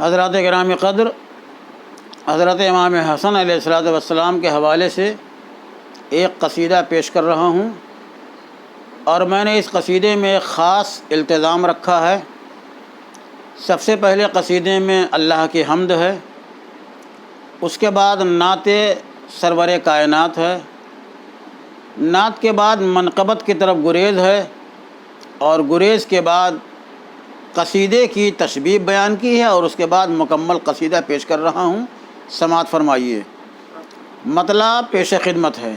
حضرات گرامی قدر، حضرت امام حسن علیہ الصلوۃ والسلام کے حوالے سے ایک قصیدہ پیش کر رہا ہوں، اور میں نے اس قصیدے میں ایک خاص التزام رکھا ہے۔ سب سے پہلے قصیدے میں اللہ کی حمد ہے، اس کے بعد نعت سرور کائنات ہے، نعت کے بعد منقبت کی طرف گریز ہے، اور گریز کے بعد قصیدے کی تشبیہ بیان کی ہے، اور اس کے بعد مکمل قصیدہ پیش کر رہا ہوں۔ سماعت فرمائیے۔ مطلب پیش خدمت ہے۔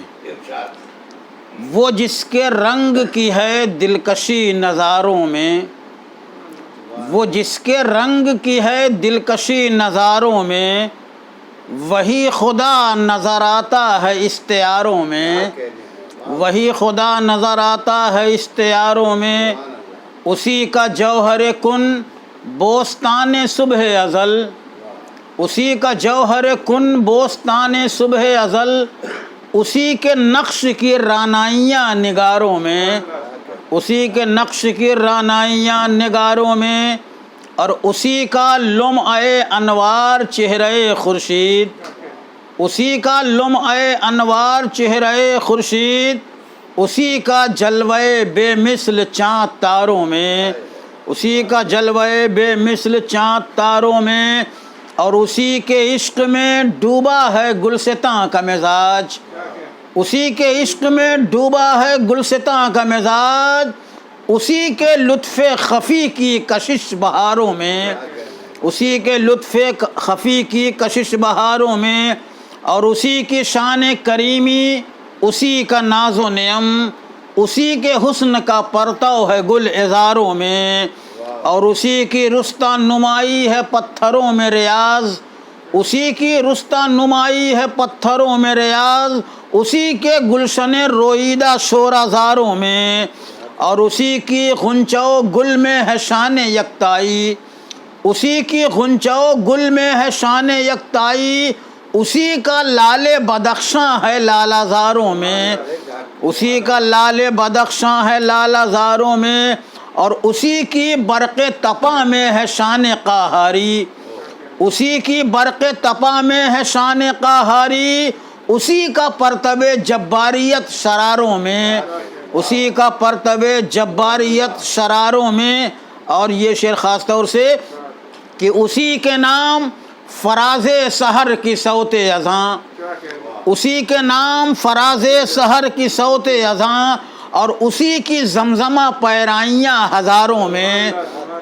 وہ جس کے رنگ کی ہے دلکشی نظاروں میں، وہ جس کے رنگ کی ہے دلکشی نظاروں میں، وہی خدا نظر آتا ہے استعاروں میں، وہی خدا نظر آتا ہے استعاروں میں، اسی کا جوہر کن بوستان صبح ازل، اسی کا جوہر کن بوستان صبح ازل، اسی کے نقش کی رانائیاں نگاروں میں، اسی کے نقش کی رانائیاں نگاروں میں، اور اسی کا لمع انوار چہرہ خورشید، اسی کا لمع انوار چہرہ خورشید، اسی کا جلوہ بے مثل چاند تاروں میں، اسی کا جلوہ بے مثل چاند تاروں میں، اور اسی کے عشق میں ڈوبا ہے گلستاں کا مزاج، اسی کے عشق میں ڈوبا ہے گلستاں کا مزاج، اسی کے لطف خفی کی کشش بہاروں میں، اسی کے لطف خفی کی کشش بہاروں میں، اور اسی کی شان کریمی، اسی کا ناز و نعم، اسی کے حسن کا پرتو ہے گل عذاروں میں، اور اسی کی رستہ نمائی ہے پتھروں میں ریاض، اسی کی رستہ نمائی ہے پتھروں میں ریاض، اسی کے گلشن رویدہ شورازاروں میں، اور اسی کی غنچہ گل میں ہے شان یکتائی، اسی کی غنچہ گل میں ہے شان یکتائی، اسی کا لال بدخشاں ہے لالہ زاروں میں، اسی کا لال بدخشاں ہے لالہ زاروں میں، اور اسی کی برق تپاں میں ہے شان قہاری، اسی کی برق تپاں میں ہے شان قہاری، اسی کا پرتب جباریت شراروں میں، اسی کا پرتب جباریت شراروں میں۔ اور یہ شعر خاص طور سے کہ اسی کے نام فراز سحر کی صوت اذاں، اسی کے نام فراز سحر کی صوت اذاں، اور اسی کی زمزمہ پیرائیاں ہزاروں میں،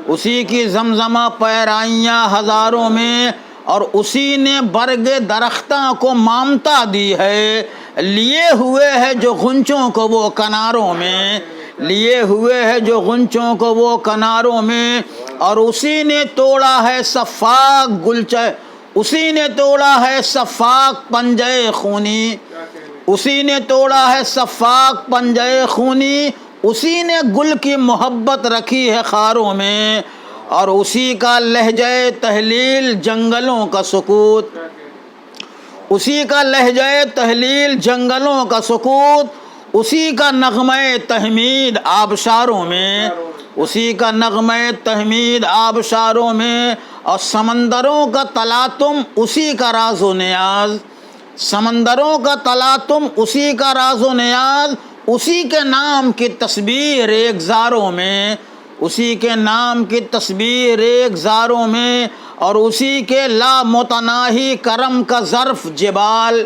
اسی کی زمزمہ پیرائیاں ہزاروں میں، اور اسی نے برگ درختاں کو مامتا دی ہے، لیے ہوئے ہے جو غنچوں کو وہ کناروں میں، لیے ہوئے ہے جو غنچوں کو وہ کناروں میں، اور اسی نے توڑا ہے صفاق گلچہ، اسی نے توڑا ہے صفاق پنجے خونی، اسی نے توڑا ہے صفاق پنجے خونی، اسی نے گل کی محبت رکھی ہے خاروں میں، اور اسی کا لہجہ تحلیل جنگلوں کا سکوت، اسی کا لہجہ تحلیل جنگلوں کا سکوت، اسی کا نغمہ تحمید آبشاروں میں، اسی کا نغمہ تحمید آبشاروں میں، اور سمندروں کا تلاطم اسی کا راز و نیاز، سمندروں کا تلاطم اسی کا راز و نیاز، اسی کے نام کی تسبیح ریگزاروں میں، اسی کے نام کی تسبیح ریگزاروں میں، اور اسی کے لامتناہی کرم کا ظرف جبال،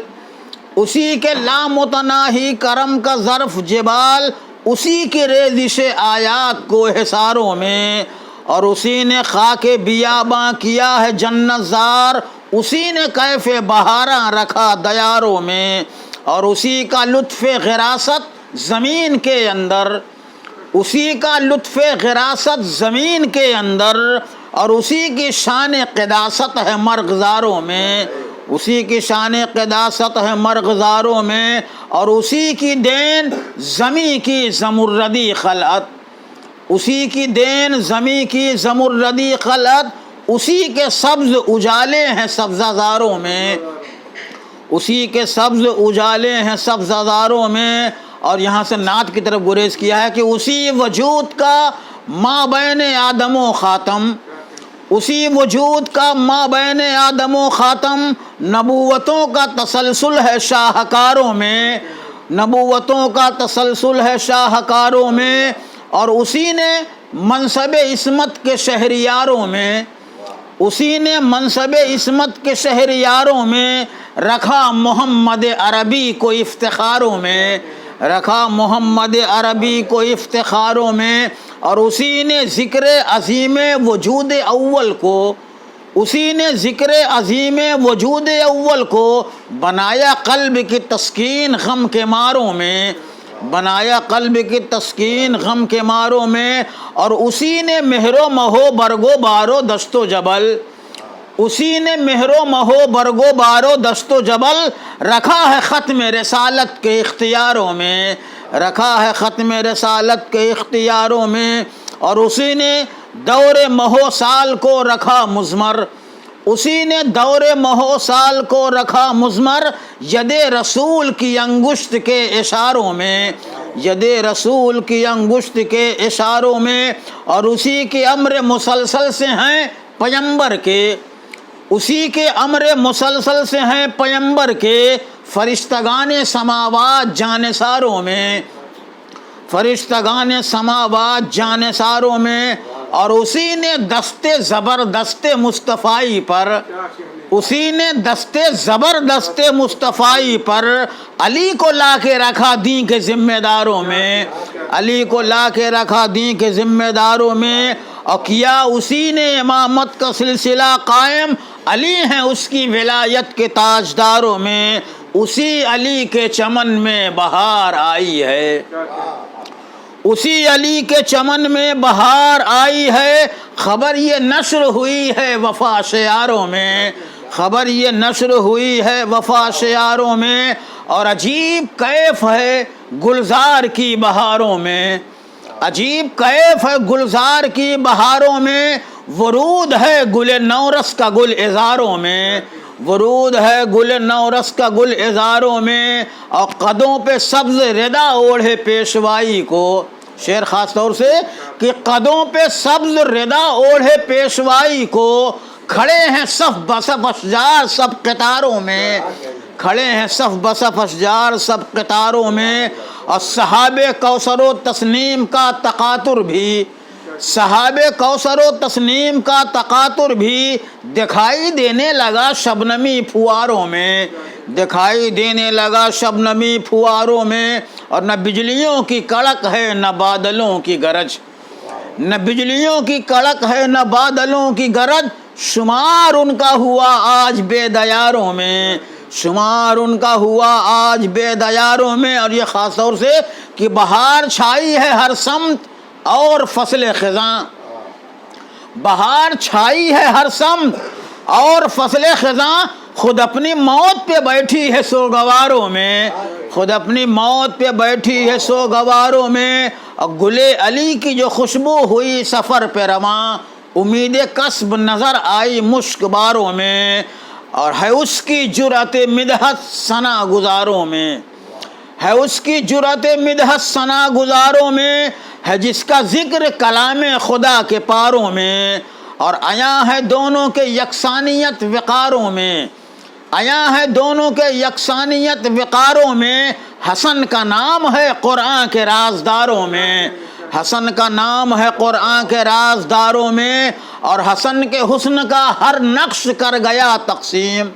اسی کے لامتناہی کرم کا ظرف جبال، اسی کی ریزش آیات کو حصاروں میں، اور اسی نے خاک بیاباں کیا ہے جنت زار، اسی نے کیف بہاراں رکھا دیاروں میں، اور اسی کا لطف غراست زمین کے اندر، اسی کا لطف غراست زمین کے اندر، اور اسی کی شان قداست ہے مرغزاروں میں، اسی کی شان قداست ہے مرغزاروں میں، اور اسی کی دین زمیں کی زمردی خلعت، اسی کی دین زمیں کی زمردی خلعت، اسی کے سبز اجالے ہیں سبزہ زاروں میں، اسی کے سبز اجالے ہیں سبزہ زاروں میں۔ اور یہاں سے نعت کی طرف گریز کیا ہے کہ اسی وجود کا مابین آدم و خاتم، اسی وجود کا مابین آدم و خاتم، نبوتوں کا تسلسل ہے شاہکاروں میں، نبوتوں کا تسلسل ہے شاہکاروں میں، اور اسی نے منصب عصمت کے شہریاروں میں، اسی نے منصب عصمت کے شہریاروں میں رکھا محمد عربی کو افتخاروں میں، رکھا محمد عربی کو افتخاروں میں، اور اسی نے ذکر عظیم وجود اول کو، اسی نے ذکر عظیم وجود اول کو بنایا قلب کی تسکین غم کے ماروں میں، بنایا قلب کی تسکین غم کے ماروں میں، اور اسی نے مہر و مہو برگو بارو دست و جبل، اسی نے مہر و مہو برگو بارو دست و جبل رکھا ہے ختم رسالت کے اختیاروں میں، رکھا ہے ختم رسالت کے اختیاروں میں، اور اسی نے دور مہو سال کو رکھا مضمر، اسی نے دور مہو سال کو رکھا مضمر ید رسول کی انگشت کے اشاروں میں، ید رسول کی انگشت کے اشاروں میں، اور اسی کے امر مسلسل سے ہیں پیمبر کے، اسی کے امر مسلسل سے ہیں پیمبر کے فرشتگان سماوات جانثاروں میں، فرشتگان سماوات جانثاروں میں، اور اسی نے دست زبردست مصطفی پر، اسی نے دست زبردست مصطفی پر علی کو لا کے رکھا دین کے ذمہ داروں میں، علی کو لا کے رکھا دین کے ذمہ داروں میں، اور کیا اسی نے امامت کا سلسلہ قائم، علی ہیں اس کی ولایت کے تاجداروں میں، اسی علی کے چمن میں بہار آئی ہے، اسی علی کے چمن میں بہار آئی ہے، خبر یہ نشر ہوئی ہے وفا شعاروں میں، خبر یہ نشر ہوئی ہے وفا شعاروں میں، اور عجیب کیف ہے گلزار کی بہاروں میں، عجیب کیف ہے گلزار کی بہاروں میں، ورود ہے گل نورس کا گل اظہاروں میں، ورود ہے گل نورس کا گل اظہاروں میں، اور قدوں پہ سبز ردا اوڑھے پیشوائی کو، شعر خاص طور سے کہ قدوں پہ سبز ردا اوڑھے پیشوائی کو، کھڑے ہیں صف بصف اشجار سب قطاروں میں، کھڑے ہیں صف بصف اشجار سب قطاروں میں، اور صحاب کوثر و تسنیم کا تقاطر بھی، صحاب کوثر و تسنیم کا تقاطر بھی دکھائی دینے لگا شبنمی پھواروں میں، دکھائی دینے لگا شبنمی پھواروں میں، اور نہ بجلیوں کی کڑک ہے نہ بادلوں کی گرج، نہ بجلیوں کی کڑک ہے نہ بادلوں کی گرج، شمار ان کا ہوا آج بے دیاروں میں، شمار ان کا ہوا آج بے دیاروں میں، اور یہ خاص طور سے کہ بہار چھائی ہے ہر سمت اور فصل خزاں، بہار چھائی ہے ہر سمت اور فصل خزاں، خود اپنی موت پہ بیٹھی ہے سوگواروں میں، خود اپنی موت پہ بیٹھی ہے سوگواروں میں، اور گل علی کی جو خوشبو ہوئی سفر پہ رواں، امید کسب نظر آئی مشک باروں میں، اور ہے اس کی جرأت مدحت ثنا گزاروں میں، ہے اس کی جرأت مدحت ثنا گزاروں میں، ہے جس کا ذکر کلام خدا کے پاروں میں، اور عیاں ہے دونوں کے یکسانیت وقاروں میں، عیاں ہے دونوں کے یکسانیت وقاروں میں، حسن کا نام ہے قرآن کے رازداروں میں، حسن کا نام ہے قرآن کے رازداروں میں، اور حسن کے حسن کا ہر نقش کر گیا تقسیم،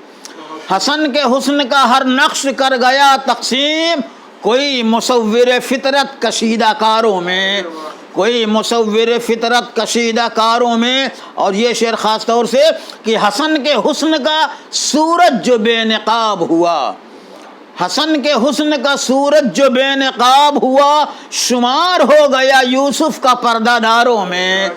حسن کے حسن کا ہر نقش کر گیا تقسیم، کوئی مصور فطرت کشیدہ کاروں میں، کوئی مصور فطرت کشیدہ کاروں میں، اور یہ شعر خاص طور سے کہ حسن کے حسن کا سورج جو بے نقاب ہوا، حسن کے حسن کا سورج جو بے نقاب ہوا، شمار ہو گیا یوسف کا پردہ داروں میں،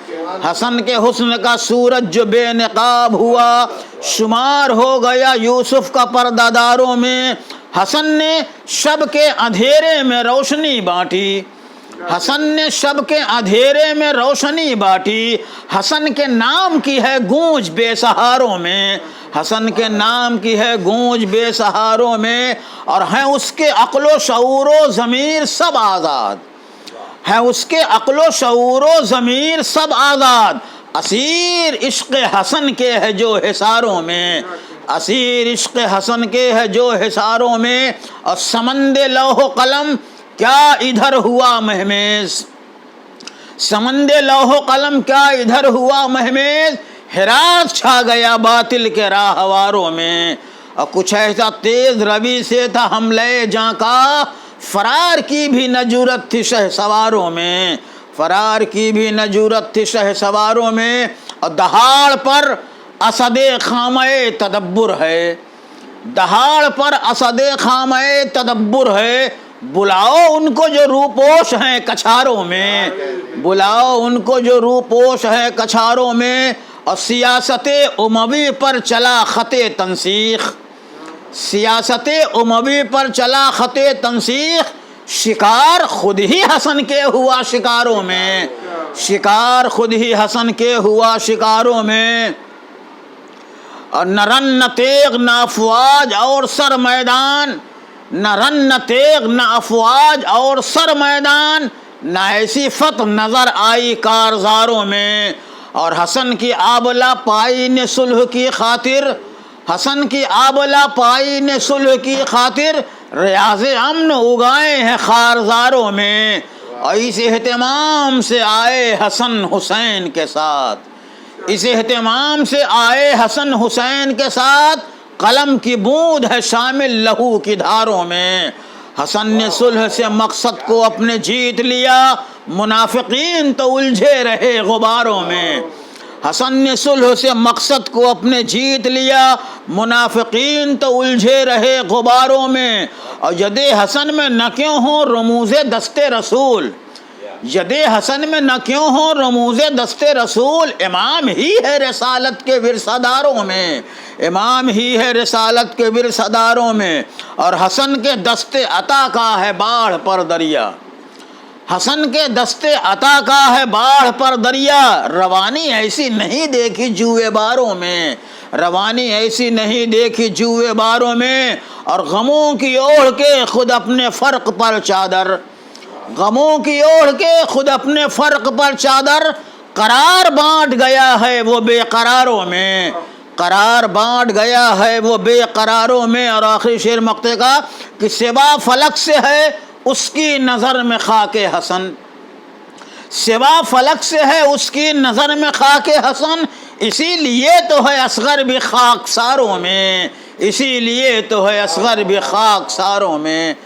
حسن کے حسن کا سورج جو بے نقاب ہوا، شمار ہو گیا یوسف کا پردہ داروں میں، حسن نے شب کے اندھیرے میں روشنی بانٹی، حسن نے شب کے اندھیرے میں روشنی بانٹی، حسن کے نام کی ہے گونج بے سہاروں میں، حسن کے نام کی ہے گونج بے سہاروں میں، اور ہیں اس کے عقل و شعور و ضمیر سب آزاد، ہیں اس کے عقل و شعور و ضمیر سب آزاد، اسیر عشق حسن کے ہے جو حصاروں میں، اسیر عشق حسن کے ہے جو حصاروں میں، اور سمند لوح و قلم کیا ادھر ہوا مہمیز، سمند لوح و قلم کیا ادھر ہوا مہمیز، ہراس چھا گیا باطل کے راہواروں میں، اور کچھ ایسا تیز روی سے تھا حملے جاں کا، فرار کی بھی نہ جرأت تھی شہ سواروں میں، فرار کی بھی نہ جرأت تھی شہ سواروں میں، اور دہاڑ پر اسد خامہ تدبر ہے، دہاڑ پر اسد خامہ تدبر ہے، بلاؤ ان کو جو روپوش ہیں کچھاروں میں، بلاؤ ان کو جو روپوش ہیں کچھاروں میں، اور سیاست اموی پر چلا خط تنسیخ، سیاست اموی پر چلا خط تنسیخ، شکار خود ہی حسن کے ہوا شکاروں میں، شکار خود ہی حسن کے ہوا شکاروں میں، اور نہ رن نہ تیغ نہ افواج اور سر میدان، نہ رن نہ تیغ نہ افواج اور سر میدان، نہ ایسی فتح نظر آئی کارزاروں میں، اور حسن کی آبلہ پائی نے صلح کی خاطر، حسن کی آبلہ پائی نے صلح کی خاطر، ریاض امن اگائے ہیں خارزاروں میں، اور اس اہتمام سے آئے حسن حسین کے ساتھ، اس اہتمام سے آئے حسن حسین کے ساتھ، قلم کی بوند ہے شامل لہو کی دھاروں میں، حسن نے صلح سے مقصد کو اپنے جیت لیا، منافقین تو الجھے رہے غباروں میں، حسن نے صلح سے مقصد کو اپنے جیت لیا، منافقین تو الجھے رہے غباروں میں، اور ید حسن میں نہ کیوں ہوں رموز دست رسول، ید حسن میں نہ کیوں ہوں رموز دست رسول، امام ہی ہے رسالت کے ورثہ میں، امام ہی ہے رسالت کے ورثہ میں، اور حسن کے دست عطا کا ہے باڑھ پر دریا، حسن کے دست عطا کا ہے باڑھ پر دریا، روانی ایسی نہیں دیکھی جوئے باروں میں، روانی ایسی نہیں دیکھی جوئے باروں میں، اور غموں کی اوڑھ کے خود اپنے فرق پر چادر، غموں کی اوڑھ کے خود اپنے فرق پر چادر، قرار بانٹ گیا ہے وہ بے قراروں میں، قرار بانٹ گیا ہے وہ بے قراروں میں، اور آخری شعر مقطع کا کہ سوا فلک سے ہے اس کی نظر میں خاک حسن، سوا فلک سے ہے اس کی نظر میں خاک حسن، اسی لیے تو ہے اصغر بھی خاک ساروں میں، اسی لیے تو ہے اصغر بھی خاک ساروں میں۔